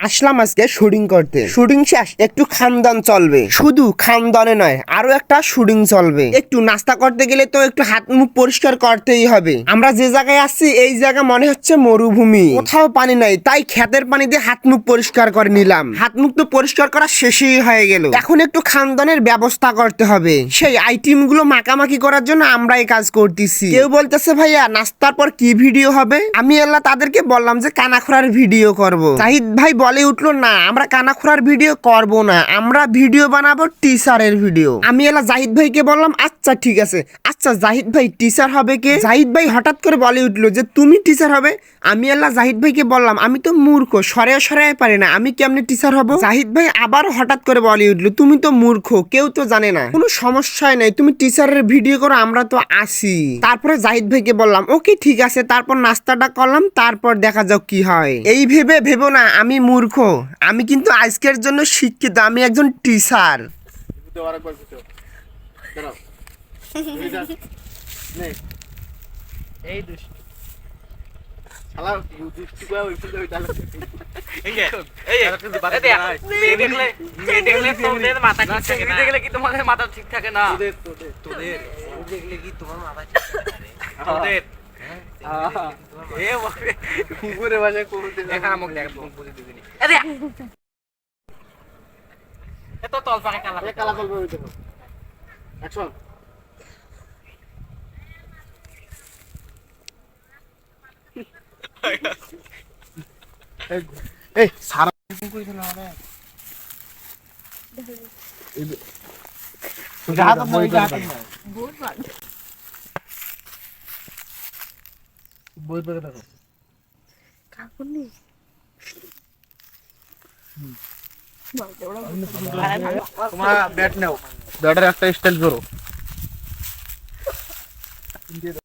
আসলাম আজকে শুটিং করতে। শুটিং শেষ, একটু খানদান চলবে। শুধু খানদানে নয়, আরো একটা শুটিং চলবে। একটু নাস্তা করতে গেলে তো একটু হাত মুখ পরিষ্কার করতেই হবে। আমরা যে জায়গায় আসছি এই জায়গা মনে হচ্ছে মরুভূমি, কোথাও পানি নাই, তাই ক্ষেতের পানি দিয়ে হাত মুখ পরিষ্কার করে নিলাম। হাত মুখ তো পরিষ্কার করা শেষই হয়ে গেল, এখন একটু খানদানের ব্যবস্থা করতে হবে। সেই আইটেম গুলো মাখামাখি করার জন্য আমরা এই কাজ করতেছি। কেউ বলতেছে ভাইয়া নাস্তার পর কি ভিডিও হবে? আমি আল্লাহ তাদেরকে বললাম যে কানাখোরার ভিডিও করব। জাহিদ ভাই বলে উঠলো না, আমরা কানাখোরার ভিডিও করব না, আমরা ভিডিও বানাবো টিচারের ভিডিও। আমি এলা জাহিদ ভাইকে বললাম আচ্ছা ঠিক আছে। আচ্ছা জাহিদ ভাই টিচার হবে কে? জাহিদ ভাই হঠাৎ করে বলে উঠলো যে তুমি টিচার হবে। আমি আল্লাহ জাহিদ ভাইকে বললাম আমি তো মূর্খ, সরে পারি না, আমি কেমনে টিচার হব? জাহিদ ভাই আবার হঠাৎ করে বলে উঠলো তুমি তো মূর্খ, কেউ তো জানে না, কোনো সমস্যাই নাই, তুমি টিচারের ভিডিও করো, আমরা তো আসি। তারপরে জাহিদ ভাইকে বললাম ওকে ঠিক আছে। তারপর নাস্তাটা করলাম, তারপর দেখা যাক কি হয়। এই ভেবো না আমি মূর্খ, আমি কিন্তু আজকের জন্য শিক্ষিত, আমি একজন টিচার। মাথা ঠিক থাকে না। তোদের দেখলে কি তোমার মাথা ঠিক থাকে না? তোদের কুকুরের ভাষায় দেখা মুখ দেখ মুখ বুঝে দিবি। এত তল পাকে কালা কালা করবে ওই দেখো। অ্যাকশন। এই সারা কুকুর খেলা হবে। যা তো মই যা তো বহুত ভালো। বই পড়ে দেখো। কাকুনি। তোমার ব্যাট নাও, ব্যাটের একটা স্টাইল করো।